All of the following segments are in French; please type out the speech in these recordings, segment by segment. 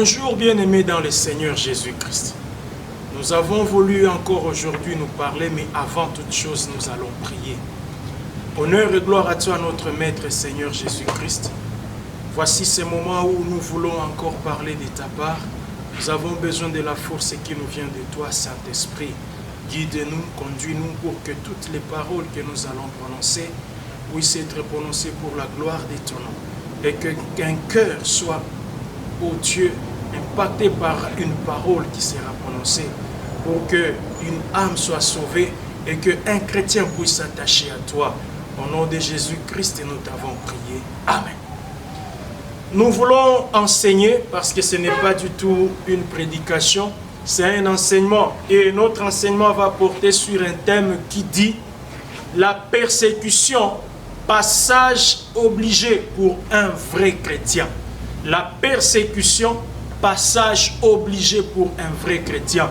Bonjour bien-aimés dans le Seigneur Jésus-Christ. Nous avons voulu encore aujourd'hui nous parler, mais avant toute chose, nous allons prier. Honneur et gloire à toi, notre Maître et Seigneur Jésus-Christ. Voici ce moment où nous voulons encore parler de ta part. Nous avons besoin de la force qui nous vient de toi, Saint-Esprit. Guide-nous, conduis-nous pour que toutes les paroles que nous allons prononcer puissent être prononcées pour la gloire de ton nom. Et qu'un cœur soit, ô Dieu, impacté par une parole qui sera prononcée, pour qu'une âme soit sauvée et qu'un chrétien puisse s'attacher à toi. Au nom de Jésus-Christ, nous t'avons prié. Amen. Nous voulons enseigner, parce que ce n'est pas du tout une prédication, c'est un enseignement. Et notre enseignement va porter sur un thème qui dit « La persécution, passage obligé pour un vrai chrétien ». La persécution, passage obligé pour un vrai chrétien.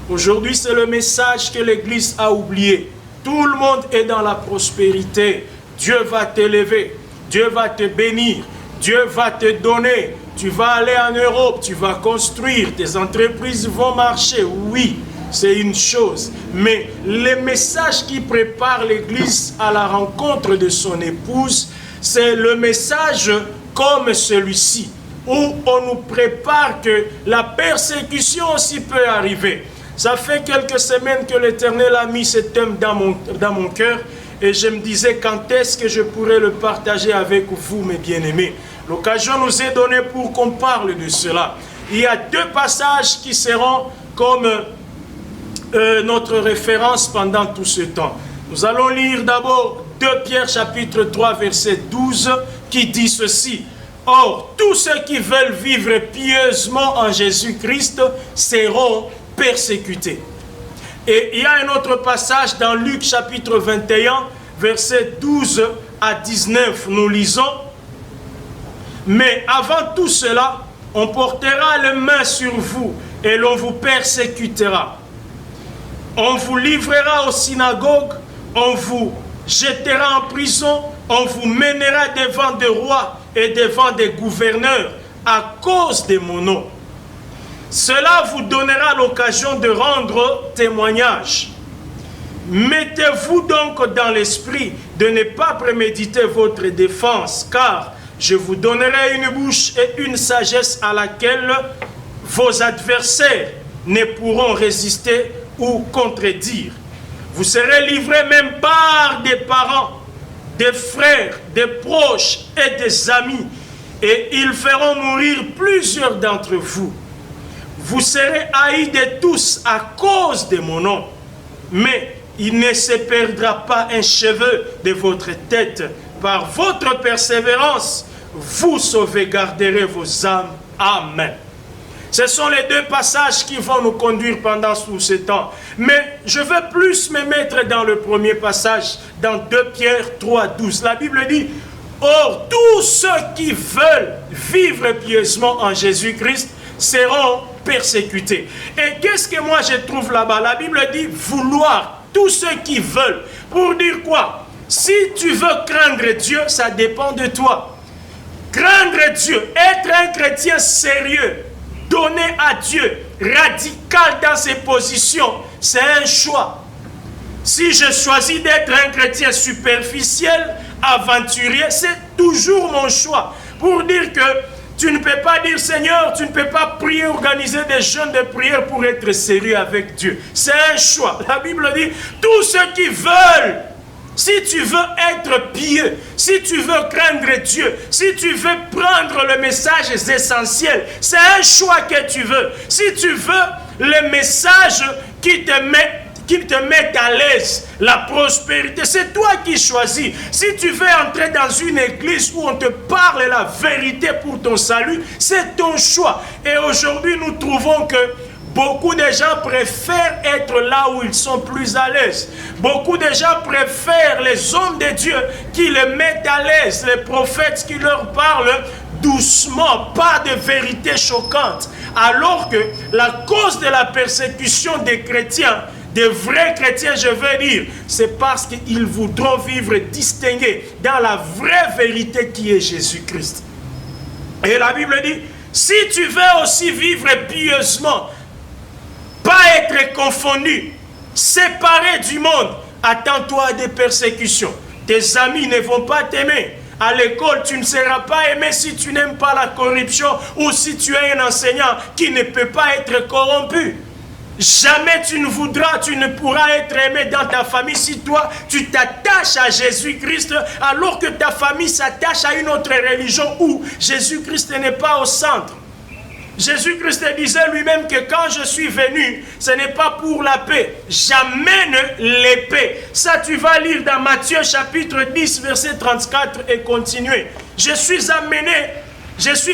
Aujourd'hui, c'est le message que l'Église a oublié. Tout le monde est dans la prospérité. Dieu va t'élever, Dieu va te bénir, Dieu va te donner. Tu vas aller en Europe, tu vas construire, tes entreprises vont marcher. Oui, c'est une chose. Mais le message qui prépare l'Église à la rencontre de son épouse, c'est le message comme celui-ci, où on nous prépare que la persécution aussi peut arriver. Ça fait quelques semaines que l'Éternel a mis ce thème dans mon cœur et je me disais quand est-ce que je pourrais le partager avec vous, mes bien-aimés. L'occasion nous est donnée pour qu'on parle de cela. Il y a deux passages qui seront comme notre référence pendant tout ce temps. Nous allons lire d'abord 2 Pierre chapitre 3 verset 12 qui dit ceci. Or, tous ceux qui veulent vivre pieusement en Jésus-Christ seront persécutés. Et il y a un autre passage dans Luc chapitre 21, versets 12 à 19. Nous lisons. Mais avant tout cela, on portera les mains sur vous et l'on vous persécutera. On vous livrera aux synagogues, on vous jettera en prison, on vous mènera devant des rois et devant des gouverneurs à cause de mon nom. Cela vous donnera l'occasion de rendre témoignage. Mettez-vous donc dans l'esprit de ne pas préméditer votre défense, car je vous donnerai une bouche et une sagesse à laquelle vos adversaires ne pourront résister ou contredire. Vous serez livrés même par des parents, des frères, des proches et des amis, et ils feront mourir plusieurs d'entre vous. Vous serez haïs de tous à cause de mon nom, mais il ne se perdra pas un cheveu de votre tête. Par votre persévérance, vous sauvegarderez vos âmes. Amen. Ce sont les deux passages qui vont nous conduire pendant tout ce temps. Mais je veux plus me mettre dans le premier passage, dans 2 Pierre 3, 12. La Bible dit, « Or, tous ceux qui veulent vivre pieusement en Jésus-Christ seront persécutés. » Et qu'est-ce que moi je trouve là-bas? La Bible dit « vouloir ». Tous ceux qui veulent. Pour dire quoi? Si tu veux craindre Dieu, ça dépend de toi. Craindre Dieu, être un chrétien sérieux, donné à Dieu, radical dans ses positions, c'est un choix. Si je choisis d'être un chrétien superficiel, aventurier, c'est toujours mon choix. Pour dire que tu ne peux pas dire Seigneur, tu ne peux pas prier, organiser des jeûnes de prière pour être sérieux avec Dieu. C'est un choix. La Bible dit, tous ceux qui veulent, si tu veux être pieux, si tu veux craindre Dieu, si tu veux prendre le message essentiel, c'est un choix que tu veux. Si tu veux le message qui te met à l'aise, la prospérité, c'est toi qui choisis. Si tu veux entrer dans une église où on te parle la vérité pour ton salut, c'est ton choix. Et aujourd'hui, nous trouvons que beaucoup de gens préfèrent être là où ils sont plus à l'aise. Beaucoup de gens préfèrent les hommes de Dieu qui les mettent à l'aise, les prophètes qui leur parlent doucement, pas de vérité choquante. Alors que la cause de la persécution des chrétiens, des vrais chrétiens, je veux dire, c'est parce qu'ils voudront vivre distingués dans la vraie vérité qui est Jésus-Christ. Et la Bible dit, Si tu veux aussi vivre pieusement, pas être confondu, séparé du monde, attends-toi à des persécutions. Tes amis ne vont pas t'aimer. À l'école, tu ne seras pas aimé si tu n'aimes pas la corruption ou si tu es un enseignant qui ne peut pas être corrompu. Jamais tu ne pourras être aimé dans ta famille si toi, tu t'attaches à Jésus-Christ alors que ta famille s'attache à une autre religion où Jésus-Christ n'est pas au centre. Jésus-Christ disait lui-même que quand je suis venu, ce n'est pas pour la paix. J'amène l'épée. Ça, tu vas lire dans Matthieu chapitre 10, verset 34 et continuer. Je suis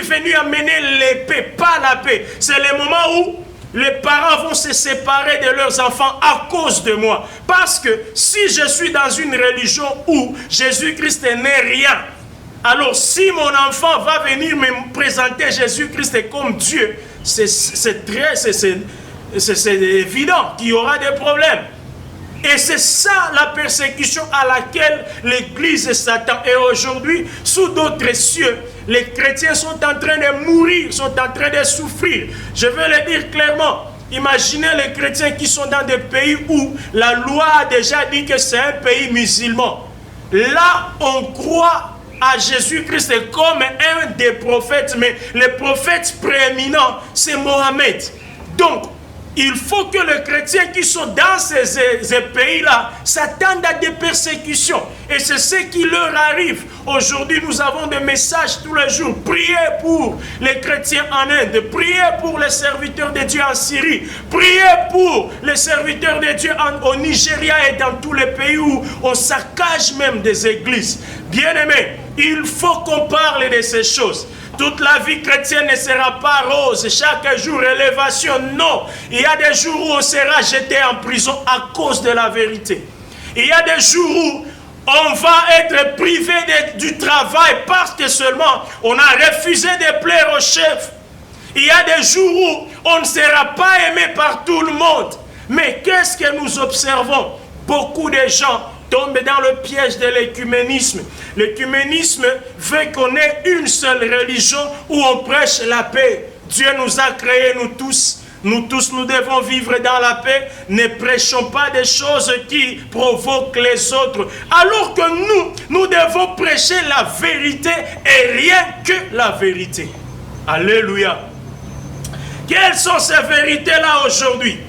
venu amener l'épée, pas la paix. C'est le moment où les parents vont se séparer de leurs enfants à cause de moi. Parce que si je suis dans une religion où Jésus-Christ n'est rien, alors si mon enfant va venir me présenter Jésus-Christ comme Dieu, c'est évident qu'il y aura des problèmes. Et c'est ça la persécution à laquelle l'Église s'attend. Et aujourd'hui, sous d'autres cieux, les chrétiens sont en train de mourir, sont en train de souffrir. Je vais le dire clairement. Imaginez les chrétiens qui sont dans des pays où la loi a déjà dit que c'est un pays musulman. Là, on croit à Jésus-Christ comme un des prophètes, mais le prophète prééminent, c'est Mohamed. Donc, il faut que les chrétiens qui sont dans ces pays-là s'attendent à des persécutions. Et c'est ce qui leur arrive. Aujourd'hui, nous avons des messages tous les jours. Priez pour les chrétiens en Inde. Priez pour les serviteurs de Dieu en Syrie. Priez pour les serviteurs de Dieu au Nigeria et dans tous les pays où on saccage même des églises. Bien-aimés, il faut qu'on parle de ces choses. Toute la vie chrétienne ne sera pas rose. Chaque jour, élévation, non. Il y a des jours où on sera jeté en prison à cause de la vérité. Il y a des jours où on va être privé du travail parce que seulement on a refusé de plaire au chef. Il y a des jours où on ne sera pas aimé par tout le monde. Mais qu'est-ce que nous observons? Beaucoup de gens tombent dans le piège de l'écuménisme. L'écuménisme veut qu'on ait une seule religion où on prêche la paix. Dieu nous a créés, nous tous, nous devons vivre dans la paix. Ne prêchons pas des choses qui provoquent les autres. Alors que nous devons prêcher la vérité et rien que la vérité. Alléluia. Quelles sont ces vérités-là aujourd'hui?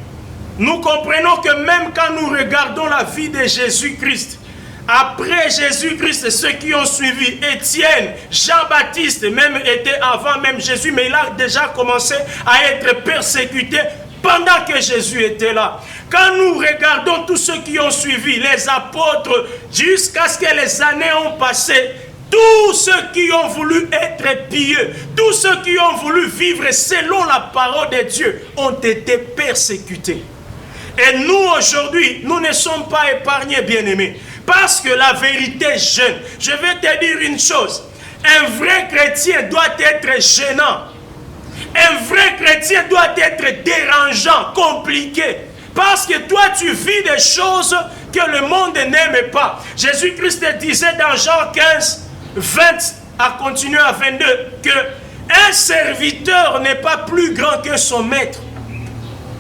Nous comprenons que même quand nous regardons la vie de Jésus-Christ, après Jésus-Christ, ceux qui ont suivi, Étienne, Jean-Baptiste, même était avant même Jésus, mais il a déjà commencé à être persécuté pendant que Jésus était là. Quand nous regardons tous ceux qui ont suivi, les apôtres, jusqu'à ce que les années ont passé, tous ceux qui ont voulu être pieux, tous ceux qui ont voulu vivre selon la parole de Dieu, ont été persécutés. Et nous, aujourd'hui, nous ne sommes pas épargnés, bien-aimés. Parce que la vérité gêne. Je vais te dire une chose. Un vrai chrétien doit être gênant. Un vrai chrétien doit être dérangeant, compliqué. Parce que toi, tu vis des choses que le monde n'aime pas. Jésus-Christ disait dans Jean 15, 20, à continuer à 22, qu'un serviteur n'est pas plus grand que son maître.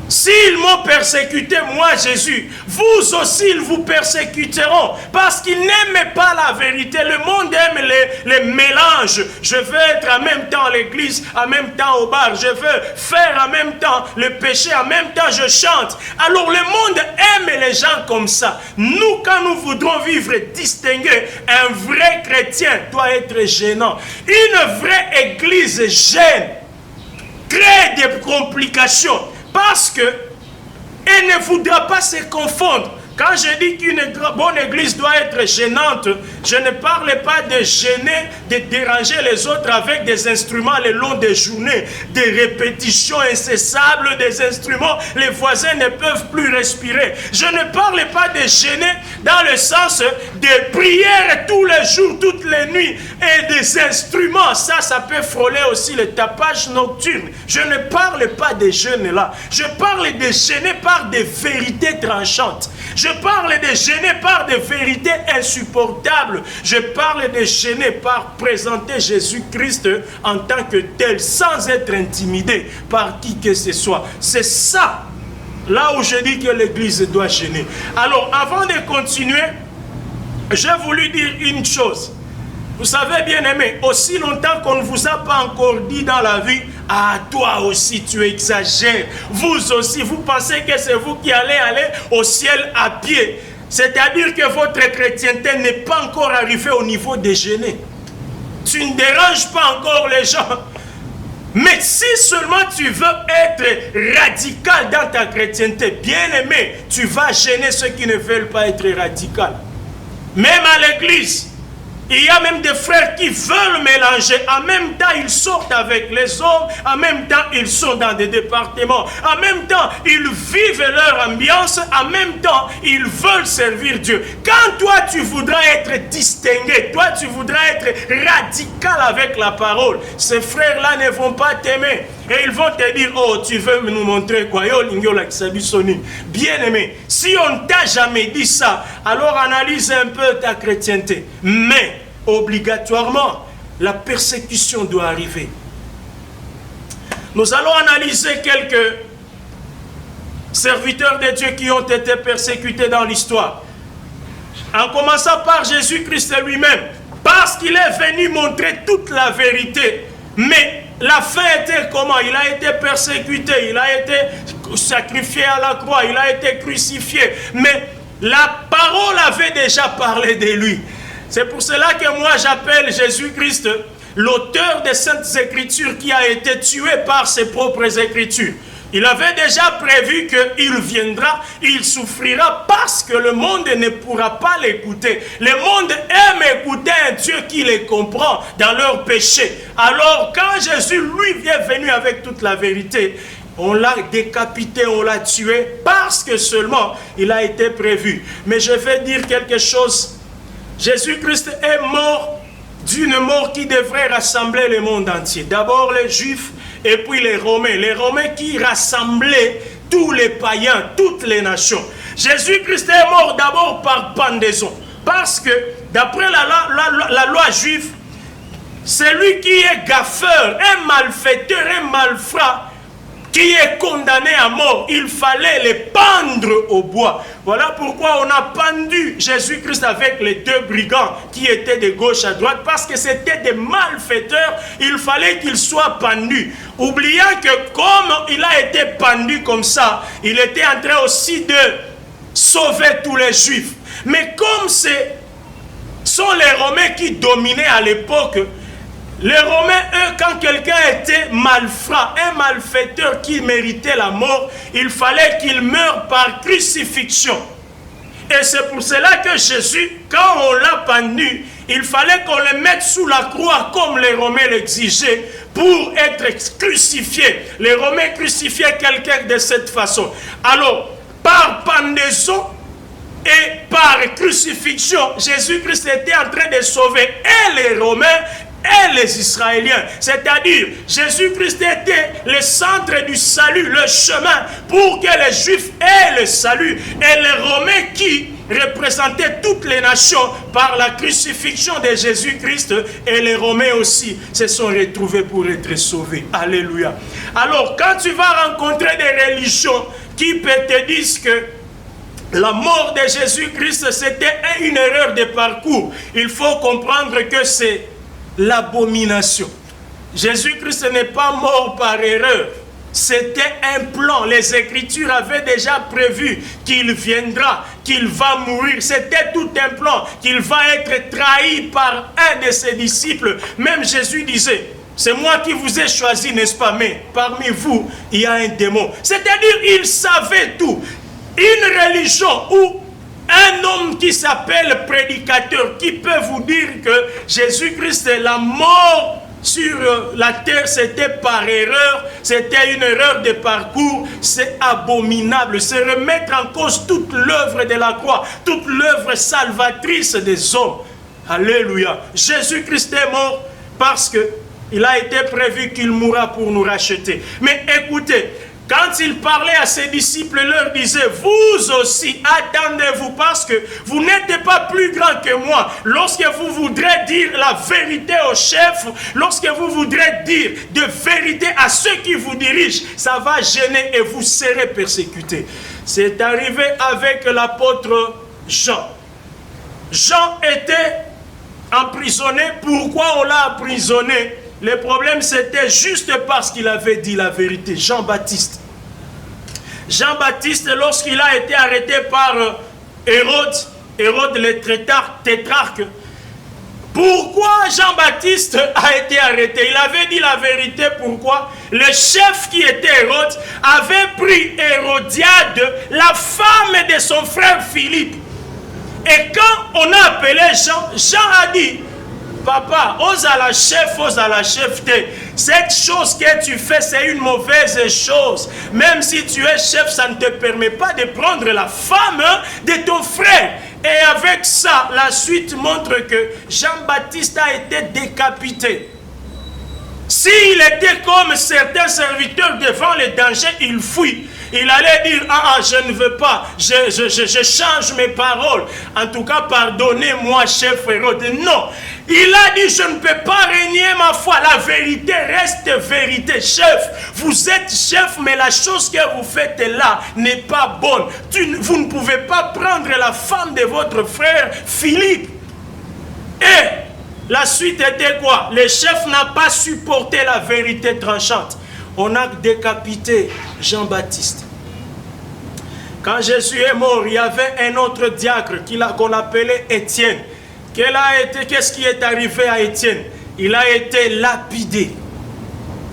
S'ils m'ont persécuté, moi Jésus, vous aussi ils vous persécuteront. Parce qu'ils n'aiment pas la vérité. Le monde aime les mélanges. Je veux être en même temps à l'église, en même temps au bar. Je veux faire en même temps le péché, en même temps je chante. Alors le monde aime les gens comme ça. Nous, quand nous voudrons vivre distingué, un vrai chrétien doit être gênant. Une vraie église gêne, crée des complications. Parce qu'elle ne voudra pas se confondre. Quand je dis qu'une bonne église doit être gênante, je ne parle pas de gêner, de déranger les autres avec des instruments le long des journées, des répétitions incessables des instruments, les voisins ne peuvent plus respirer. Je ne parle pas de gêner dans le sens de prières tous les jours, toutes les nuits, et des instruments. Ça peut frôler aussi le tapage nocturne. Je ne parle pas de jeûne là. Je parle de gêner par des vérités tranchantes. Je parle de gêner par des vérités insupportables. Je parle de gêner par présenter Jésus-Christ en tant que tel, sans être intimidé par qui que ce soit. C'est ça, là où je dis que l'Église doit gêner. Alors, avant de continuer, j'ai voulu dire une chose. Vous savez, bien aimé, aussi longtemps qu'on ne vous a pas encore dit dans la vie, ah, toi aussi tu exagères. Vous aussi, vous pensez que c'est vous qui allez aller au ciel à pied. C'est-à-dire que votre chrétienté n'est pas encore arrivée au niveau de gêner. Tu ne déranges pas encore les gens. Mais si seulement tu veux être radical dans ta chrétienté, bien aimé, tu vas gêner ceux qui ne veulent pas être radicaux. Même à l'église, il y a même des frères qui veulent mélanger. En même temps, ils sortent avec les hommes. En même temps, ils sont dans des départements. En même temps, ils vivent leur ambiance. En même temps, ils veulent servir Dieu. Quand toi, tu voudras être distingué, toi, tu voudras être radical avec la parole, ces frères-là ne vont pas t'aimer. Et ils vont te dire, oh, tu veux nous montrer quoi? Bien aimé, si on ne t'a jamais dit ça, alors analyse un peu ta chrétienté. Mais, obligatoirement, la persécution doit arriver. Nous allons analyser quelques serviteurs de Dieu qui ont été persécutés dans l'histoire. En commençant par Jésus-Christ lui-même, parce qu'il est venu montrer toute la vérité. Mais la fin était comment? Il a été persécuté, il a été sacrifié à la croix, il a été crucifié. Mais la parole avait déjà parlé de lui. C'est pour cela que moi j'appelle Jésus-Christ l'auteur des Saintes Écritures qui a été tué par ses propres Écritures. Il avait déjà prévu qu'il viendra, il souffrira parce que le monde ne pourra pas l'écouter. Le monde aime écouter un Dieu qui les comprend dans leurs péchés. Alors quand Jésus, lui, est venu avec toute la vérité, on l'a décapité, on l'a tué parce que seulement il a été prévu. Mais je vais dire quelque chose. Jésus-Christ est mort d'une mort qui devrait rassembler le monde entier. D'abord les Juifs et puis les Romains. Les Romains qui rassemblaient tous les païens, toutes les nations. Jésus-Christ est mort d'abord par pendaison. Parce que d'après la loi juive, celui qui est gaffeur, un malfaiteur, un malfrat, qui est condamné à mort, il fallait le pendre au bois. Voilà pourquoi on a pendu Jésus-Christ avec les deux brigands qui étaient de gauche à droite, parce que c'était des malfaiteurs, il fallait qu'ils soient pendus. Oubliant que comme il a été pendu comme ça, il était en train aussi de sauver tous les Juifs. Mais comme ce sont les Romains qui dominaient à l'époque, les Romains, eux, quand quelqu'un était malfrat, un malfaiteur qui méritait la mort, il fallait qu'il meure par crucifixion. Et c'est pour cela que Jésus, quand on l'a pendu, il fallait qu'on le mette sous la croix comme les Romains l'exigeaient pour être crucifié. Les Romains crucifiaient quelqu'un de cette façon. Alors, par pendaison et par crucifixion, Jésus-Christ était en train de sauver et les Romains et les Israéliens. C'est-à-dire, Jésus-Christ était le centre du salut, le chemin pour que les Juifs aient le salut. Et les Romains qui représentaient toutes les nations par la crucifixion de Jésus-Christ, et les Romains aussi se sont retrouvés pour être sauvés. Alléluia. Alors, quand tu vas rencontrer des religions qui te disent que la mort de Jésus-Christ, c'était une erreur de parcours, il faut comprendre que c'est l'abomination. Jésus-Christ n'est pas mort par erreur. C'était un plan. Les Écritures avaient déjà prévu qu'il viendra, qu'il va mourir. C'était tout un plan, qu'il va être trahi par un de ses disciples. Même Jésus disait, c'est moi qui vous ai choisi, n'est-ce pas? Mais parmi vous, il y a un démon. C'est-à-dire, il savait tout. Une religion où un homme qui s'appelle prédicateur, qui peut vous dire que Jésus-Christ, la mort sur la terre, c'était par erreur, c'était une erreur de parcours, c'est abominable. C'est remettre en cause toute l'œuvre de la croix, toute l'œuvre salvatrice des hommes. Alléluia. Jésus-Christ est mort parce qu'il a été prévu qu'il mourra pour nous racheter. Mais écoutez, Quand il parlait à ses disciples, il leur disait, vous aussi, attendez-vous, parce que vous n'êtes pas plus grand que moi. Lorsque vous voudrez dire la vérité au chef, lorsque vous voudrez dire de vérité à ceux qui vous dirigent, ça va gêner et vous serez persécutés. C'est arrivé avec l'apôtre Jean. Jean était emprisonné. Pourquoi on l'a emprisonné? Le problème, c'était juste parce qu'il avait dit la vérité. Jean-Baptiste. Jean-Baptiste, lorsqu'il a été arrêté par Hérode le tétrarque, pourquoi Jean-Baptiste a été arrêté? Il avait dit la vérité. Pourquoi? Le chef qui était Hérode avait pris Hérodiade, la femme de son frère Philippe. Et quand on a appelé Jean, Jean a dit, papa, ose à la chef, cette chose que tu fais, c'est une mauvaise chose. Même si tu es chef, ça ne te permet pas de prendre la femme de ton frère. Et avec ça, la suite montre que Jean-Baptiste a été décapité. S'il était comme certains serviteurs devant les dangers, il fuit. Il allait dire, je ne veux pas, je change mes paroles. En tout cas, pardonnez-moi, chef Hérode. Non, il a dit, je ne peux pas régner ma foi. La vérité reste vérité. Chef, vous êtes chef, mais la chose que vous faites là n'est pas bonne. Vous ne pouvez pas prendre la femme de votre frère Philippe. Et la suite était quoi? Le chef n'a pas supporté la vérité tranchante. On a décapité Jean-Baptiste. Quand Jésus est mort, il y avait un autre diacre qu'on appelait Étienne. Qu'est-ce qui est arrivé à Étienne? Il a été lapidé.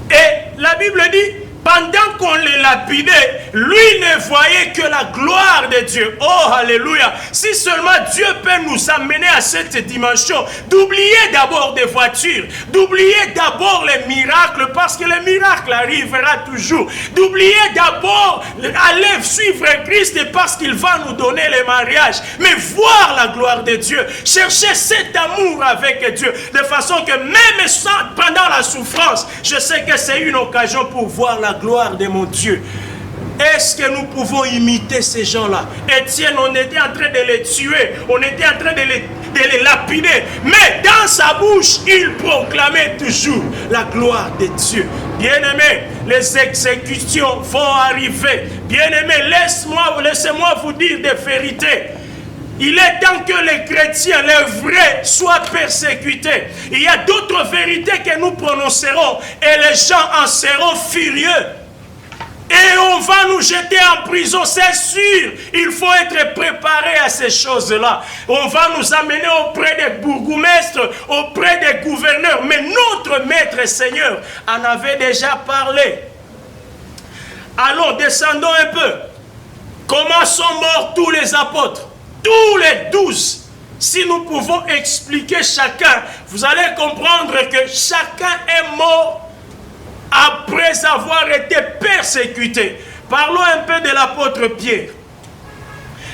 Et la Bible dit, pendant qu'on le lapidait, lui ne voyait que la gloire de Dieu. Oh, alléluia! Si seulement Dieu peut nous amener à cette dimension, d'oublier d'abord des voitures, d'oublier d'abord les miracles, parce que le miracle arrivera toujours. D'oublier d'abord aller suivre Christ parce qu'il va nous donner le mariage. Mais voir la gloire de Dieu, chercher cet amour avec Dieu, de façon que même pendant la souffrance, je sais que c'est une occasion pour voir la gloire de mon Dieu. Est-ce que nous pouvons imiter ces gens-là? Étienne, on était en train de les tuer, on était en train de les lapider, mais dans sa bouche, il proclamait toujours la gloire de Dieu. Bien-aimés, les exécutions vont arriver. Bien-aimés, laissez-moi vous dire des vérités. Il est temps que les chrétiens, les vrais, soient persécutés. Il y a d'autres vérités que nous prononcerons et les gens en seront furieux. Et on va nous jeter en prison, c'est sûr. Il faut être préparé à ces choses-là. On va nous amener auprès des bourgmestres, auprès des gouverneurs. Mais notre Maître Seigneur en avait déjà parlé. Allons, descendons un peu. Comment sont morts tous les apôtres? Tous les 12. Si nous pouvons expliquer chacun, vous allez comprendre que chacun est mort après avoir été persécuté. Parlons un peu de l'apôtre Pierre.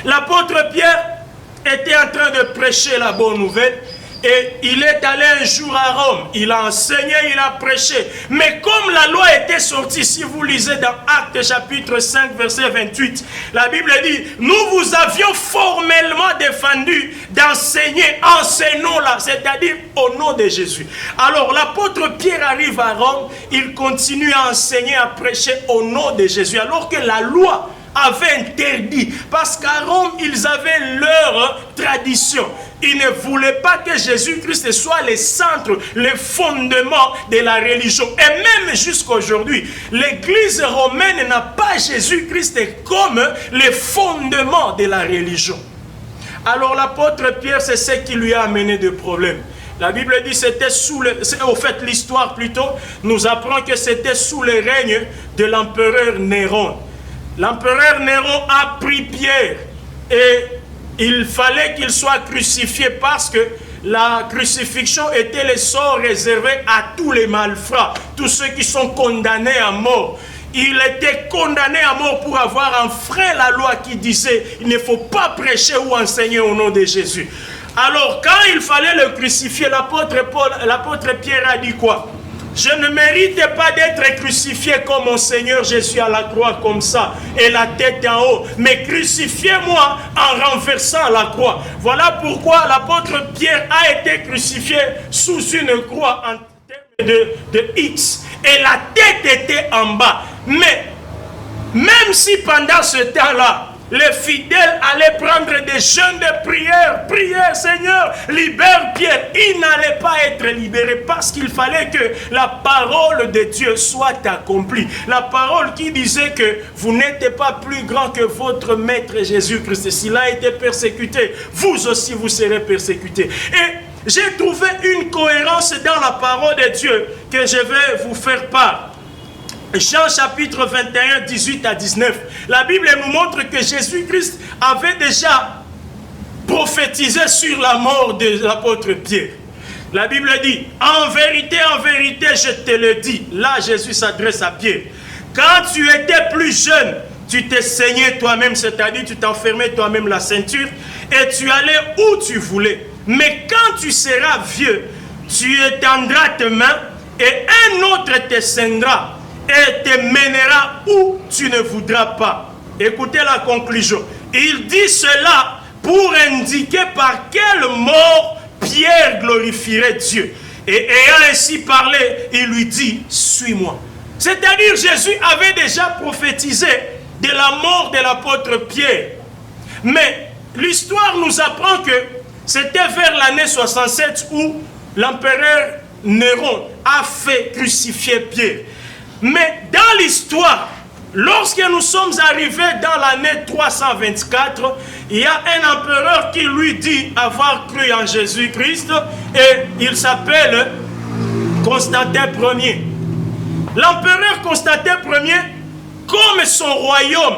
L'apôtre Pierre était en train de prêcher la bonne nouvelle et il est allé un jour à Rome. Il a enseigné, il a prêché. Mais comme la loi était sortie, si vous lisez dans Actes chapitre 5 verset 28, la Bible dit, nous vous avions formellement défendu d'enseigner en ces noms-là, c'est-à-dire au nom de Jésus. Alors l'apôtre Pierre arrive à Rome, il continue à enseigner, à prêcher au nom de Jésus, alors que la loi avait interdit, parce qu'à Rome, ils avaient leur tradition. Ils ne voulaient pas que Jésus-Christ soit le centre, le fondement de la religion. Et même jusqu'à aujourd'hui, l'Église romaine n'a pas Jésus-Christ comme le fondement de la religion. Alors l'apôtre Pierre, c'est ce qui lui a amené des problèmes. La Bible dit c'était au fait l'histoire plutôt, nous apprend que c'était sous le règne de l'empereur Néron. L'empereur Néron a pris Pierre et il fallait qu'il soit crucifié parce que la crucifixion était le sort réservé à tous les malfrats, tous ceux qui sont condamnés à mort. Il était condamné à mort pour avoir enfreint la loi qui disait il ne faut pas prêcher ou enseigner au nom de Jésus. Alors quand il fallait le crucifier, l'apôtre Pierre a dit quoi? Je ne mérite pas d'être crucifié comme mon Seigneur Jésus à la croix comme ça, et la tête en haut. Mais crucifiez-moi en renversant la croix. Voilà pourquoi l'apôtre Pierre a été crucifié sous une croix en termes de X. Et la tête était en bas. Mais même si pendant ce temps-là, les fidèles allaient prendre des jeûnes de prière, prier, Seigneur, libère Pierre. Il n'allait pas être libéré parce qu'il fallait que la parole de Dieu soit accomplie. La parole qui disait que vous n'êtes pas plus grand que votre maître Jésus-Christ. S'il a été persécuté, vous aussi vous serez persécutés. Et j'ai trouvé une cohérence dans la parole de Dieu que je vais vous faire part. Jean chapitre 21, 18 à 19. La Bible nous montre que Jésus-Christ avait déjà prophétisé sur la mort de l'apôtre Pierre. La Bible dit, en vérité, je te le dis. Là, Jésus s'adresse à Pierre. Quand tu étais plus jeune, tu t'es saigné toi-même, c'est-à-dire tu t'enfermais toi-même la ceinture et tu allais où tu voulais. Mais quand tu seras vieux, tu étendras tes mains et un autre te ceindra et te mènera où tu ne voudras pas. Écoutez la conclusion. Il dit cela pour indiquer par quelle mort Pierre glorifierait Dieu. Et ayant ainsi parlé, il lui dit, suis-moi. C'est-à-dire Jésus avait déjà prophétisé de la mort de l'apôtre Pierre. Mais l'histoire nous apprend que c'était vers l'année 67 où l'empereur Néron a fait crucifier Pierre. Mais dans l'histoire, lorsque nous sommes arrivés dans l'année 324, il y a un empereur qui lui dit avoir cru en Jésus-Christ et il s'appelle Constantin Ier. L'empereur Constantin Ier, comme son royaume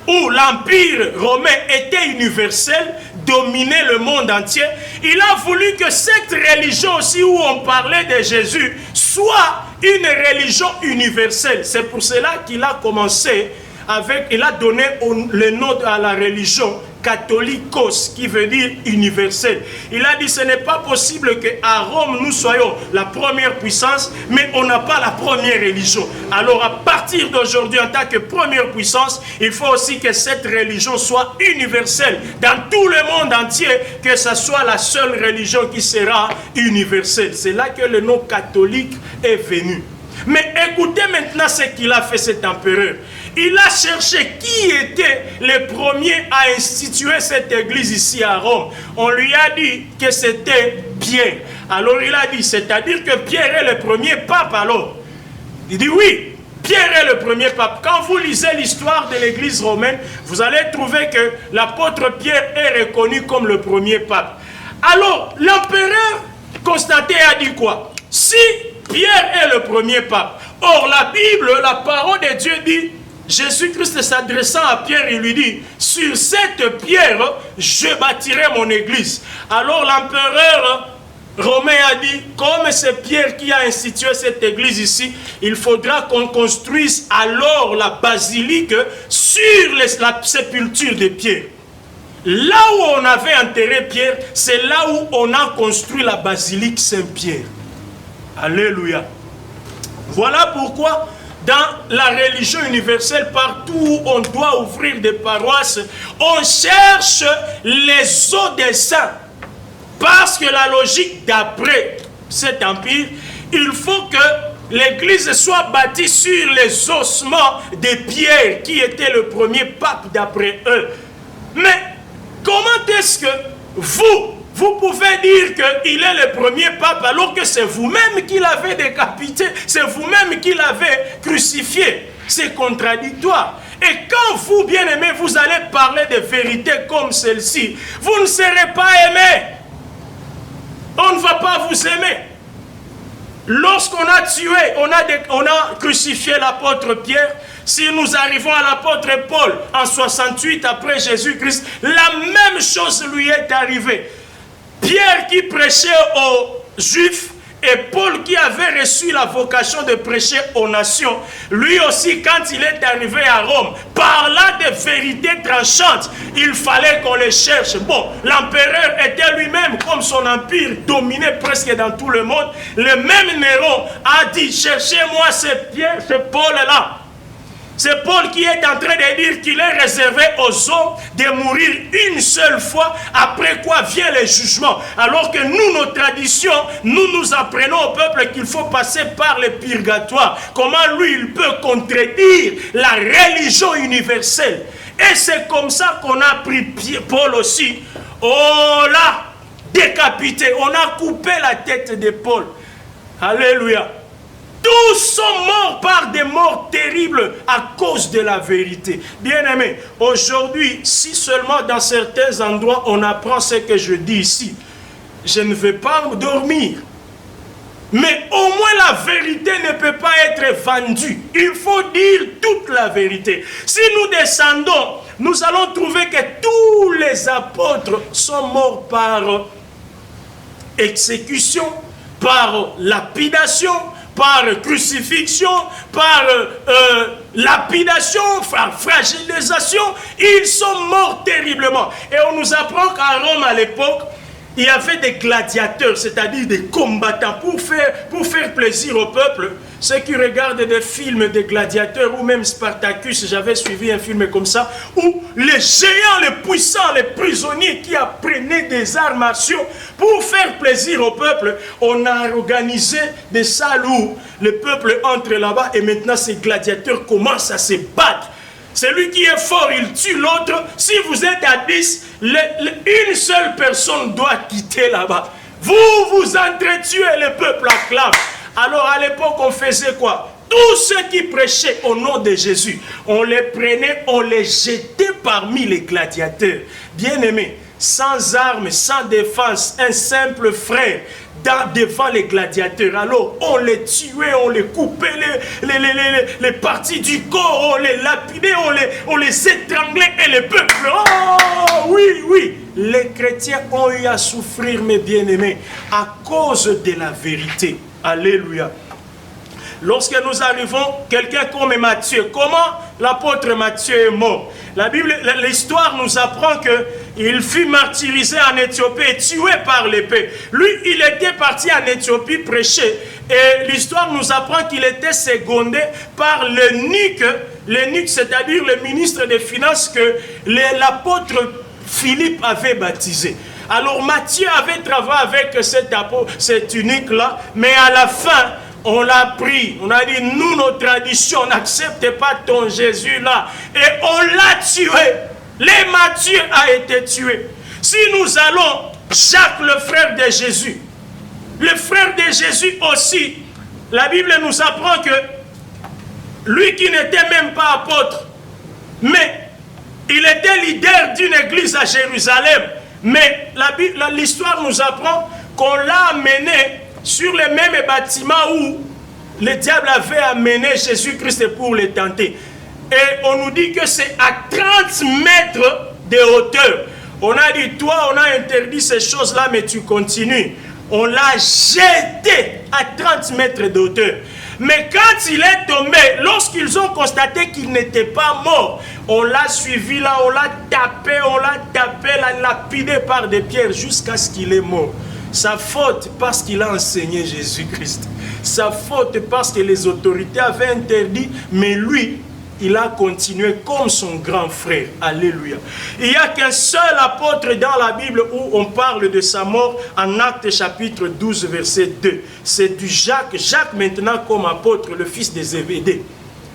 où l'empire romain était universel, dominait le monde entier, il a voulu que cette religion aussi où on parlait de Jésus soit une religion universelle. C'est pour cela qu'il a commencé avec, il a donné le nom à la religion catholicos, qui veut dire universel. Il a dit ce n'est pas possible qu'à Rome nous soyons la première puissance, mais on n'a pas la première religion. Alors à partir d'aujourd'hui, en tant que première puissance, il faut aussi que cette religion soit universelle dans tout le monde entier, que ce soit la seule religion qui sera universelle. C'est là que le nom catholique est venu. Mais écoutez maintenant ce qu'il a fait cet empereur. Il a cherché qui était le premier à instituer cette église ici à Rome. On lui a dit que c'était Pierre. Alors il a dit, c'est-à-dire que Pierre est le premier pape alors. Il dit oui, Pierre est le premier pape. Quand vous lisez l'histoire de l'église romaine, vous allez trouver que l'apôtre Pierre est reconnu comme le premier pape. Alors l'empereur Constantin a dit quoi? Si Pierre est le premier pape, or la Bible, la parole de Dieu dit, Jésus-Christ s'adressant à Pierre, il lui dit, sur cette pierre, je bâtirai mon église. Alors l'empereur romain a dit, comme c'est Pierre qui a institué cette église ici, il faudra qu'on construise alors la basilique sur la sépulture de Pierre. Là où on avait enterré Pierre, c'est là où on a construit la basilique Saint-Pierre. Alléluia. Voilà pourquoi dans la religion universelle, partout où on doit ouvrir des paroisses, on cherche les os des saints. Parce que la logique d'après cet empire, il faut que l'église soit bâtie sur les ossements de Pierre, qui était le premier pape d'après eux. Mais comment est-ce que vous pouvez dire qu'il est le premier pape alors que c'est vous-même qui l'avez décapité, c'est vous-même qui l'avez crucifié? C'est contradictoire. Et quand vous, bien-aimés, vous allez parler de vérités comme celle-ci, vous ne serez pas aimés. On ne va pas vous aimer. Lorsqu'on a tué, on a crucifié l'apôtre Pierre, si nous arrivons à l'apôtre Paul en 68 après Jésus-Christ, la même chose lui est arrivée. Pierre qui prêchait aux Juifs Et Paul qui avait reçu la vocation de prêcher aux nations, lui aussi quand il est arrivé à Rome, parlant de vérités tranchantes, il fallait qu'on les cherche. Bon, l'empereur était lui-même, comme son empire dominait presque dans tout le monde, le même Néron a dit, cherchez-moi ce Paul-là. C'est Paul qui est en train de dire qu'il est réservé aux hommes de mourir une seule fois, après quoi vient le jugement. Alors que nous, nos traditions, nous apprenons au peuple qu'il faut passer par le purgatoire. Comment lui, il peut contredire la religion universelle? Et c'est comme ça qu'on a pris Paul aussi. On l'a décapité, on a coupé la tête de Paul. Alléluia. Tous sont morts par des morts terribles à cause de la vérité. Bien-aimés, aujourd'hui, si seulement dans certains endroits on apprend ce que je dis ici, je ne vais pas dormir. Mais au moins la vérité ne peut pas être vendue. Il faut dire toute la vérité. Si nous descendons, nous allons trouver que tous les apôtres sont morts par exécution, par lapidation, par crucifixion, par lapidation, par fragilisation. Ils sont morts terriblement. Et on nous apprend qu'à Rome à l'époque, il y avait des gladiateurs, c'est-à-dire des combattants, pour faire plaisir au peuple. Ceux qui regardent des films de gladiateurs, ou même Spartacus, j'avais suivi un film comme ça, où les géants, les puissants, les prisonniers qui apprenaient des arts martiaux, pour faire plaisir au peuple, on a organisé des salles où le peuple entre là-bas et maintenant ces gladiateurs commencent à se battre. Celui qui est fort, il tue l'autre. Si vous êtes à 10, une seule personne doit quitter là-bas. Vous entretuez, le peuple acclame. Alors à l'époque, on faisait quoi? Tous ceux qui prêchaient au nom de Jésus, on les prenait, on les jetait parmi les gladiateurs. Bien-aimés, sans armes, sans défense, un simple frère devant les gladiateurs. Alors on les tuait, on les coupait les parties du corps, on les lapidait, on les étranglait et le peuple, oh oui, les chrétiens ont eu à souffrir, mes bien-aimés, à cause de la vérité. Alléluia. Lorsque nous arrivons, quelqu'un comme Matthieu, comment l'apôtre Matthieu est mort? L'histoire nous apprend qu'il fut martyrisé en Éthiopie et tué par l'épée. Lui, il était parti en Éthiopie prêcher. Et l'histoire nous apprend qu'il était secondé par l'eunuque, c'est-à-dire le ministre des Finances que l'apôtre Philippe avait baptisé. Alors Matthieu avait travaillé avec cet eunuque-là, mais à la fin, on l'a pris, on a dit, nous, nos traditions, n'acceptent pas ton Jésus-là. Et on l'a tué. Les Matthieu a été tué. Si nous allons, Jacques, le frère de Jésus, le frère de Jésus aussi, la Bible nous apprend que lui qui n'était même pas apôtre, mais il était leader d'une église à Jérusalem. Mais l'histoire nous apprend qu'on l'a amené sur le même bâtiment où le diable avait amené Jésus-Christ pour le tenter. Et on nous dit que c'est à 30 mètres de hauteur. On a dit, toi, on a interdit ces choses-là, mais tu continues. On l'a jeté à 30 mètres de hauteur. Mais quand il est tombé, lorsqu'ils ont constaté qu'il n'était pas mort, on l'a suivi là, on l'a tapé, l'a lapidé par des pierres jusqu'à ce qu'il est mort. Sa faute parce qu'il a enseigné Jésus-Christ. Sa faute parce que les autorités avaient interdit, mais lui, il a continué comme son grand frère. Alléluia. Il n'y a qu'un seul apôtre dans la Bible où on parle de sa mort en Actes chapitre 12, verset 2. C'est du Jacques. Jacques maintenant comme apôtre, le fils de Zébédée.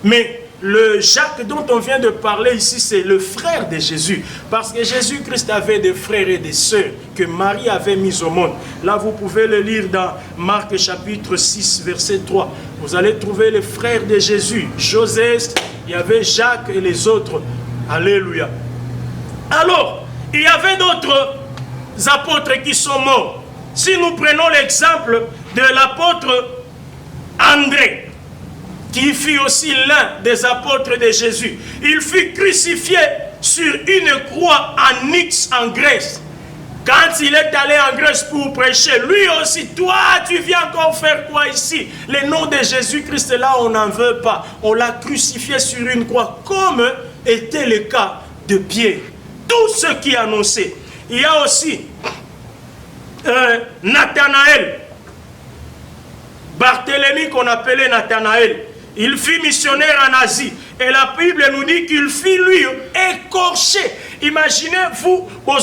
Mais le Jacques dont on vient de parler ici, c'est le frère de Jésus. Parce que Jésus-Christ avait des frères et des sœurs que Marie avait mis au monde. Là, vous pouvez le lire dans Marc chapitre 6, verset 3. Vous allez trouver les frères de Jésus. Joseph, il y avait Jacques et les autres. Alléluia. Alors, il y avait d'autres apôtres qui sont morts. Si nous prenons l'exemple de l'apôtre André, qui fut aussi l'un des apôtres de Jésus. Il fut crucifié sur une croix en X en Grèce. Quand il est allé en Grèce pour prêcher, lui aussi, toi, tu viens encore faire quoi ici? Le nom de Jésus-Christ, là, on n'en veut pas. On l'a crucifié sur une croix, comme était le cas de Pierre. Tout ce qui annonçait. Il y a aussi Nathanaël. Barthélemy, qu'on appelait Nathanaël. Il fut missionnaire en Asie. Et la Bible nous dit qu'il fut, lui, écorché. Imaginez-vous, on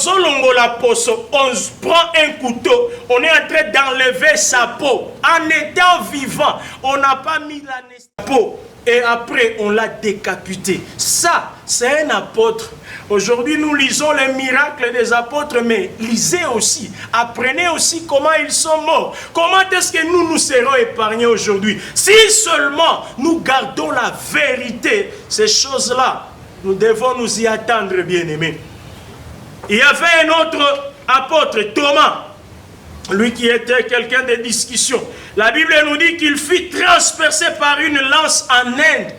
prend un couteau, on est en train d'enlever sa peau. En étant vivant, on n'a pas mis la peau. Et après, on l'a décapité. Ça, c'est un apôtre. Aujourd'hui, nous lisons les miracles des apôtres, mais lisez aussi. Apprenez aussi comment ils sont morts. Comment est-ce que nous serons épargnés aujourd'hui? Si seulement nous gardons la vérité, ces choses-là, nous devons nous y attendre, bien-aimés. Il y avait un autre apôtre, Thomas, lui qui était quelqu'un de discussion. La Bible nous dit qu'il fut transpercé par une lance en Inde.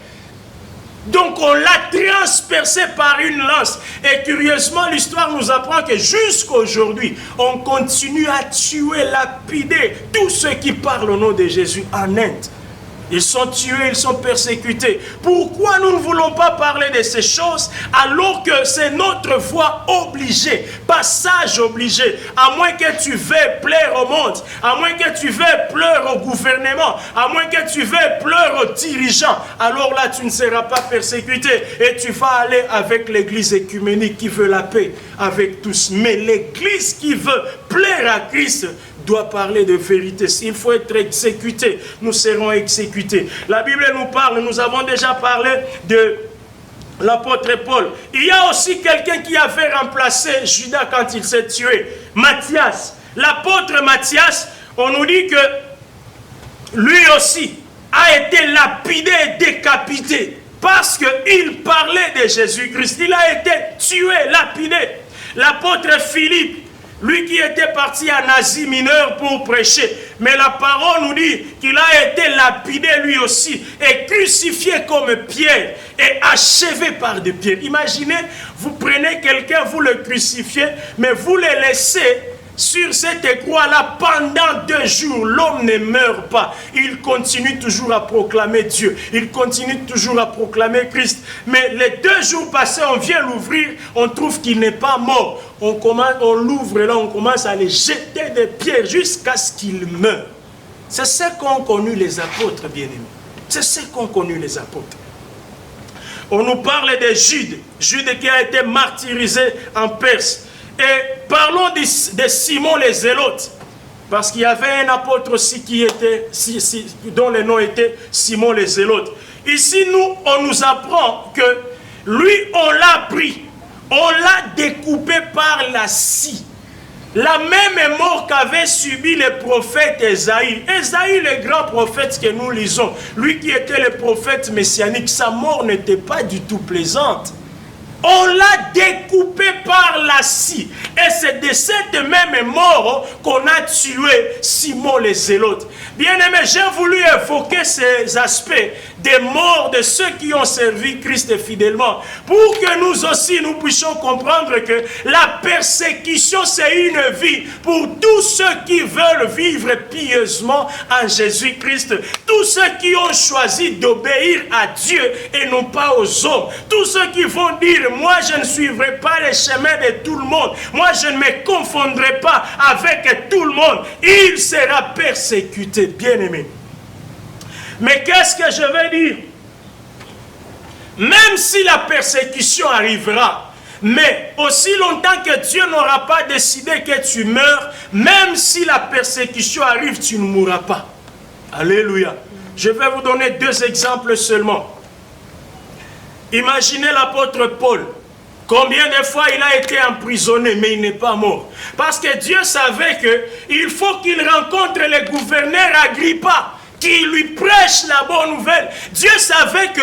Donc on l'a transpercé par une lance. Et curieusement, l'histoire nous apprend que jusqu'à aujourd'hui, on continue à tuer, lapider tous ceux qui parlent au nom de Jésus en Inde. Ils sont tués, ils sont persécutés. Pourquoi nous ne voulons pas parler de ces choses alors que c'est notre voie obligée, passage obligé? À moins que tu veuilles plaire au monde, à moins que tu veuilles plaire au gouvernement, à moins que tu veuilles plaire aux dirigeants, alors là tu ne seras pas persécuté et tu vas aller avec l'église écuménique qui veut la paix avec tous. Mais l'église qui veut plaire à Christ doit parler de vérité. S'il faut être exécuté, nous serons exécutés. La Bible nous parle, nous avons déjà parlé de l'apôtre Paul. Il y a aussi quelqu'un qui avait remplacé Judas quand il s'est tué, Matthias. L'apôtre Matthias, on nous dit que lui aussi a été lapidé et décapité parce qu'il parlait de Jésus-Christ. Il a été tué, lapidé. L'apôtre Philippe, lui qui était parti en Asie mineure pour prêcher. Mais la parole nous dit qu'il a été lapidé lui aussi et crucifié comme Pierre et achevé par des pierres. Imaginez, vous prenez quelqu'un, vous le crucifiez, mais vous le laissez sur cette croix-là pendant 2 jours. L'homme ne meurt pas. Il continue toujours à proclamer Dieu. Il continue toujours à proclamer Christ. Mais les 2 jours passés, on vient l'ouvrir, on trouve qu'il n'est pas mort. On l'ouvre là, on commence à les jeter des pierres jusqu'à ce qu'il meure. C'est ce qu'ont connu les apôtres, bien-aimés. C'est ce qu'ont connu les apôtres. On nous parle de Jude. Jude qui a été martyrisé en Perse. Et parlons de Simon les Zélotes. Parce qu'il y avait un apôtre aussi qui était, dont le nom était Simon les Zélotes. Ici, on nous apprend que lui, on l'a pris. On l'a découpé par la scie. La même mort qu'avait subi le prophète Ésaïe. Ésaïe, le grand prophète que nous lisons, lui qui était le prophète messianique, sa mort n'était pas du tout plaisante. On l'a découpé par la scie. Et c'est de cette même mort qu'on a tué Simon les Zélotes. Bien-aimé, j'ai voulu évoquer ces aspects des morts de ceux qui ont servi Christ fidèlement, pour que nous aussi nous puissions comprendre que la persécution c'est une vie pour tous ceux qui veulent vivre pieusement en Jésus-Christ, tous ceux qui ont choisi d'obéir à Dieu et non pas aux hommes, tous ceux qui vont dire moi je ne suivrai pas les chemins de tout le monde, moi je ne me confondrai pas avec tout le monde, il sera persécuté, bien-aimé. Mais qu'est-ce que je veux dire? Même si la persécution arrivera, mais aussi longtemps que Dieu n'aura pas décidé que tu meurs, même si la persécution arrive, tu ne mourras pas. Alléluia. Je vais vous donner 2 exemples seulement. Imaginez l'apôtre Paul. Combien de fois il a été emprisonné, mais il n'est pas mort. Parce que Dieu savait qu'il faut qu'il rencontre le gouverneur Agrippa, qui lui prêche la bonne nouvelle. Dieu savait que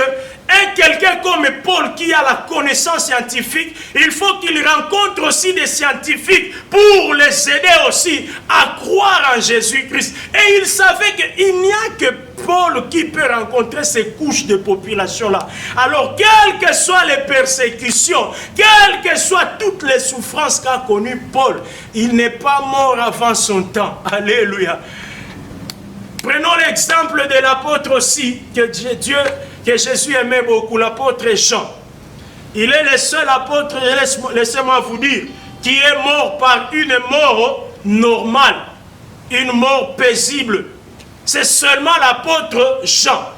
quelqu'un comme Paul qui a la connaissance scientifique, il faut qu'il rencontre aussi des scientifiques pour les aider aussi à croire en Jésus-Christ. Et il savait qu'il n'y a que Paul qui peut rencontrer ces couches de population-là. Alors, quelles que soient les persécutions, quelles que soient toutes les souffrances qu'a connues Paul, il n'est pas mort avant son temps. Alléluia. Prenons l'exemple de l'apôtre aussi, que Jésus aimait beaucoup, l'apôtre Jean. Il est le seul apôtre, laissez-moi vous dire, qui est mort par une mort normale, une mort paisible. C'est seulement l'apôtre Jean.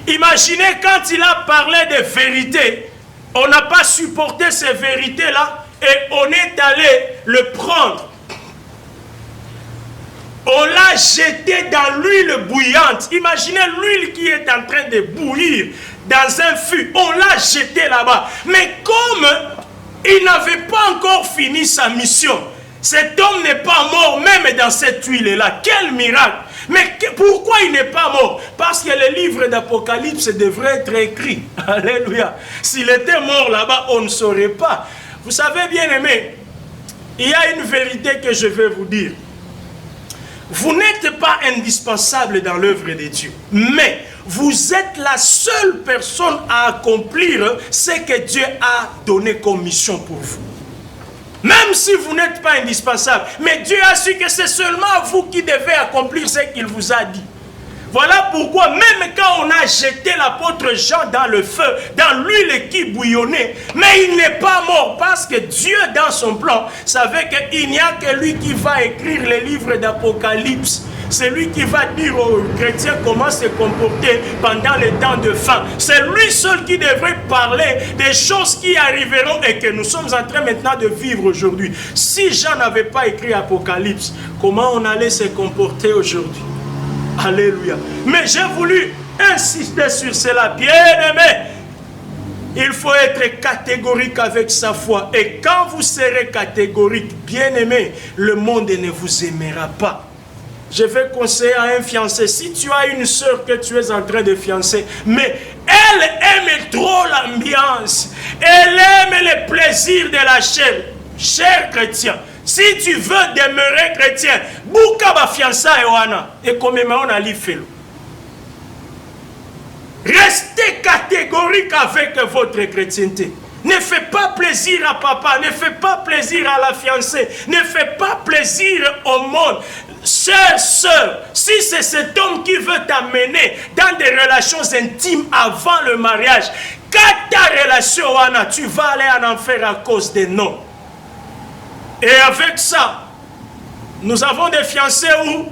Imaginez quand il a parlé de vérité, on n'a pas supporté ces vérités-là et on est allé le prendre. On l'a jeté dans l'huile bouillante. Imaginez l'huile qui est en train de bouillir dans un fût. On l'a jeté là-bas. Mais comme il n'avait pas encore fini sa mission, cet homme n'est pas mort même dans cette huile-là. Quel miracle! Mais pourquoi il n'est pas mort? Parce que le livre d'Apocalypse devrait être écrit. Alléluia. S'il était mort là-bas, on ne saurait pas. Vous savez, bien aimé, il y a une vérité que je vais vous dire. Vous n'êtes pas indispensable dans l'œuvre de Dieu, mais vous êtes la seule personne à accomplir ce que Dieu a donné comme mission pour vous. Même si vous n'êtes pas indispensable, mais Dieu a su que c'est seulement vous qui devez accomplir ce qu'il vous a dit. Voilà pourquoi même quand on a jeté l'apôtre Jean dans le feu, dans l'huile qui bouillonnait, mais il n'est pas mort parce que Dieu dans son plan savait qu'il n'y a que lui qui va écrire les livres d'Apocalypse. C'est lui qui va dire aux chrétiens comment se comporter pendant les temps de fin. C'est lui seul qui devrait parler des choses qui arriveront et que nous sommes en train maintenant de vivre aujourd'hui. Si Jean n'avait pas écrit Apocalypse, comment on allait se comporter aujourd'hui? Alléluia. Mais j'ai voulu insister sur cela, bien aimé. Il faut être catégorique avec sa foi. Et quand vous serez catégorique, bien aimé, le monde ne vous aimera pas. Je vais conseiller à un fiancé, si tu as une soeur que tu es en train de fiancer, mais elle aime trop l'ambiance, elle aime les plaisirs de la chair, cher chrétien, si tu veux demeurer chrétien, bouka ba fiança Yohana, et comme on a fait. Restez catégorique avec votre chrétienté. Ne fais pas plaisir à papa, ne fais pas plaisir à la fiancée, ne fais pas plaisir au monde. Chère sœur, si c'est cet homme qui veut t'amener dans des relations intimes avant le mariage, quand ta relation, Anna, tu vas aller en enfer à cause des noms. Et avec ça, nous avons des fiancés où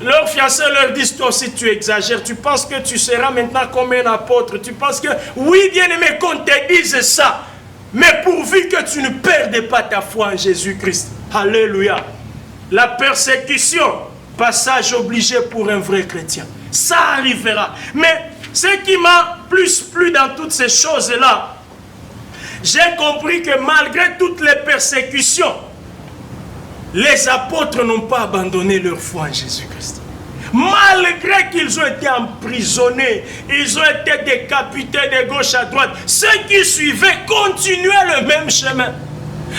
leurs fiancés leur disent, toi aussi tu exagères, tu penses que tu seras maintenant comme un apôtre, tu penses que, oui bien aimé, qu'on te dise ça, mais pourvu que tu ne perdes pas ta foi en Jésus-Christ. Alléluia. La persécution, passage obligé pour un vrai chrétien. Ça arrivera. Mais ce qui m'a plus plu dans toutes ces choses-là, j'ai compris que malgré toutes les persécutions, les apôtres n'ont pas abandonné leur foi en Jésus-Christ. Malgré qu'ils ont été emprisonnés, ils ont été décapités de gauche à droite, ceux qui suivaient continuaient le même chemin.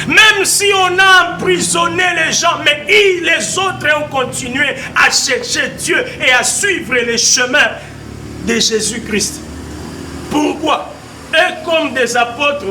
Même si on a emprisonné les gens, mais les autres ont continué à chercher Dieu et à suivre les chemins de Jésus-Christ. Pourquoi? Et comme des apôtres,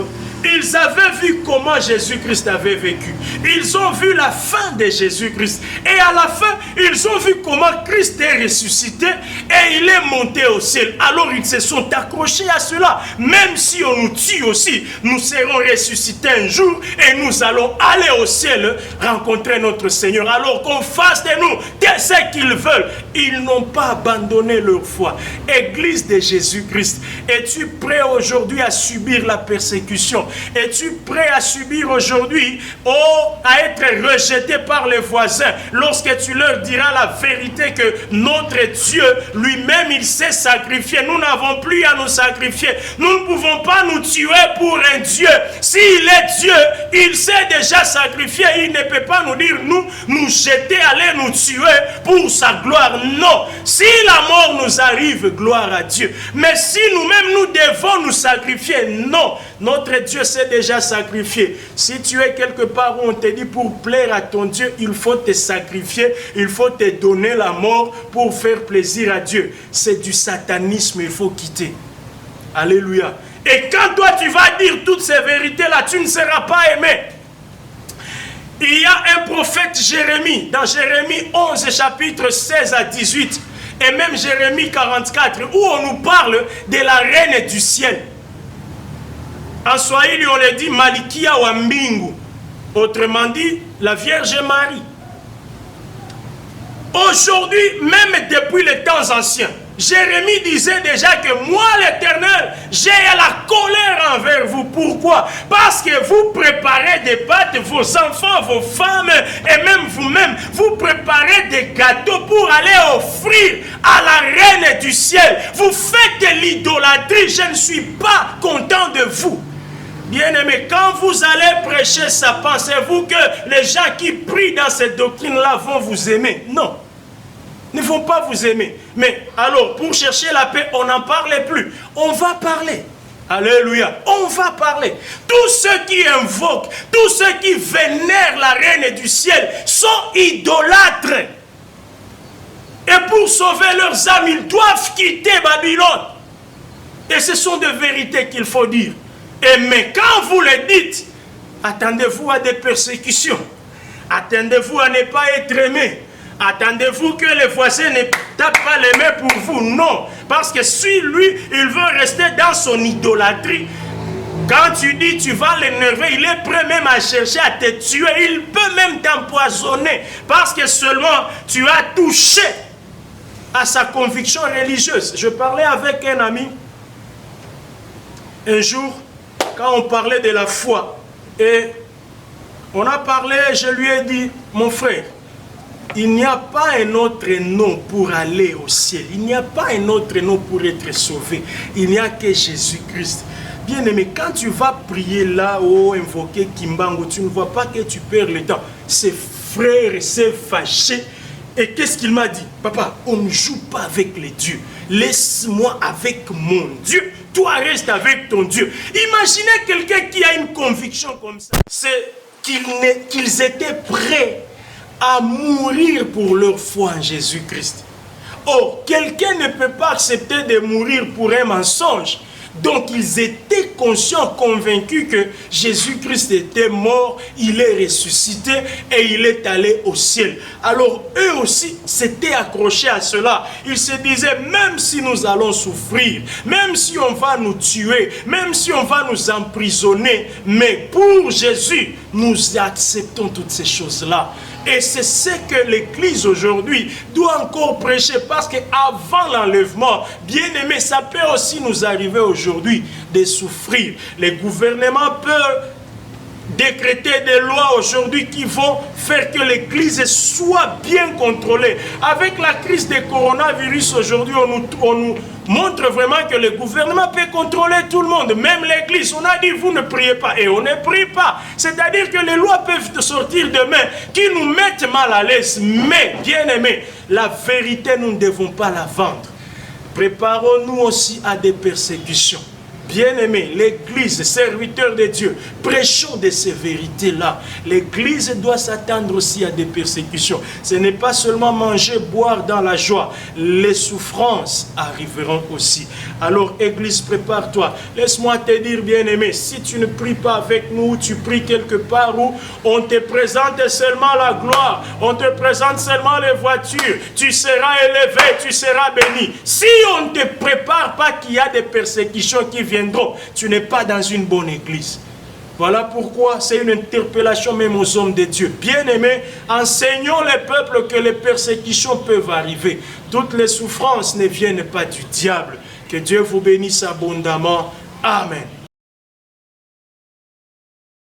ils avaient vu comment Jésus-Christ avait vécu. Ils ont vu la fin de Jésus-Christ. Et à la fin, ils ont vu comment Christ est ressuscité et il est monté au ciel. Alors ils se sont accrochés à cela. Même si on nous tue aussi, nous serons ressuscités un jour et nous allons aller au ciel rencontrer notre Seigneur. Alors qu'on fasse de nous ce qu'ils veulent. Ils n'ont pas abandonné leur foi. Église de Jésus-Christ, es-tu prêt aujourd'hui à subir la persécution? Es-tu prêt à subir aujourd'hui, à être rejeté par les voisins lorsque tu leur diras la vérité que notre Dieu lui-même, il s'est sacrifié. Nous n'avons plus à nous sacrifier. Nous ne pouvons pas nous tuer pour un Dieu. S'il est Dieu, il s'est déjà sacrifié. Il ne peut pas nous dire, nous jeter, aller nous tuer pour sa gloire. Non. Si la mort nous arrive, gloire à Dieu. Mais si nous-mêmes, nous devons nous sacrifier, non. Notre Dieu s'est déjà sacrifié. Si tu es quelque part où on te dit, pour plaire à ton Dieu, il faut te sacrifier, il faut te donner la mort pour faire plaisir à Dieu. C'est du satanisme, il faut quitter. Alléluia. Et quand toi tu vas dire toutes ces vérités-là, tu ne seras pas aimé. Il y a un prophète Jérémie, dans Jérémie 11, chapitre 16 à 18, et même Jérémie 44, où on nous parle de la reine du ciel. En Swahili, on le dit Malikia wa Mbingu. Autrement dit, la Vierge Marie. Aujourd'hui, même depuis les temps anciens, Jérémie disait déjà que moi, l'Éternel, j'ai la colère envers vous. Pourquoi? Parce que vous préparez des pâtes, vos enfants, vos femmes, et même vous-même, vous préparez des gâteaux pour aller offrir à la reine du ciel. Vous faites de l'idolâtrie, je ne suis pas content de vous. Bien-aimés, quand vous allez prêcher ça, pensez-vous que les gens qui prient dans cette doctrine-là vont vous aimer? Non. Ne vont pas vous aimer. Mais alors, pour chercher la paix, on n'en parle plus. On va parler. Alléluia. On va parler. Tous ceux qui invoquent, tous ceux qui vénèrent la reine du ciel sont idolâtres. Et pour sauver leurs âmes, ils doivent quitter Babylone. Et ce sont des vérités qu'il faut dire. Mais quand vous le dites, attendez-vous à des persécutions. Attendez-vous à ne pas être aimé. Attendez-vous que les voisins ne tapent pas les mains pour vous. Non. Parce que si lui, il veut rester dans son idolâtrie, quand tu dis tu vas l'énerver, il est prêt même à chercher à te tuer. Il peut même t'empoisonner. Parce que seulement tu as touché à sa conviction religieuse. Je parlais avec un ami un jour, quand on parlait de la foi. Et on a parlé, je lui ai dit, mon frère, il n'y a pas un autre nom pour aller au ciel. Il n'y a pas un autre nom pour être sauvé. Il n'y a que Jésus-Christ. Bien-aimé, quand tu vas prier là-haut, invoquer Kimbangu, tu ne vois pas que tu perds le temps. Ses frères s'est fâché. Et qu'est-ce qu'il m'a dit? Papa, on ne joue pas avec les dieux. Laisse-moi avec mon Dieu. Toi, reste avec ton Dieu. Imaginez quelqu'un qui a une conviction comme ça. C'est qu'ils étaient prêts à mourir pour leur foi en Jésus-Christ. Or, quelqu'un ne peut pas accepter de mourir pour un mensonge. Donc, ils étaient conscients, convaincus que Jésus-Christ était mort, il est ressuscité et il est allé au ciel. Alors, eux aussi s'étaient accrochés à cela. Ils se disaient, même si nous allons souffrir, même si on va nous tuer, même si on va nous emprisonner, mais pour Jésus, nous acceptons toutes ces choses-là. Et c'est ce que l'Église aujourd'hui doit encore prêcher, parce qu'avant l'enlèvement, bien aimé, ça peut aussi nous arriver aujourd'hui de souffrir. Les gouvernements peuvent décréter des lois aujourd'hui qui vont faire que l'Église soit bien contrôlée. Avec la crise du coronavirus aujourd'hui, on nous montre vraiment que le gouvernement peut contrôler tout le monde, même l'Église. On a dit, vous ne priez pas, et on ne prie pas. C'est-à-dire que les lois peuvent sortir demain qui nous mettent mal à l'aise. Mais, bien aimé, la vérité, nous ne devons pas la vendre. Préparons-nous aussi à des persécutions. Bien-aimés, l'Église, serviteur de Dieu, prêchons de ces vérités-là. L'Église doit s'attendre aussi à des persécutions. Ce n'est pas seulement manger, boire dans la joie. Les souffrances arriveront aussi. Alors, Église, prépare-toi. Laisse-moi te dire, bien-aimé, si tu ne pries pas avec nous, tu pries quelque part où on te présente seulement la gloire, on te présente seulement les voitures, tu seras élevé, tu seras béni. Si on ne te prépare pas qu'il y a des persécutions qui viennent, tu n'es pas dans une bonne église. Voilà pourquoi c'est une interpellation même aux hommes de Dieu. Bien-aimés, enseignons les peuples que les persécutions peuvent arriver. Toutes les souffrances ne viennent pas du diable. Que Dieu vous bénisse abondamment. Amen.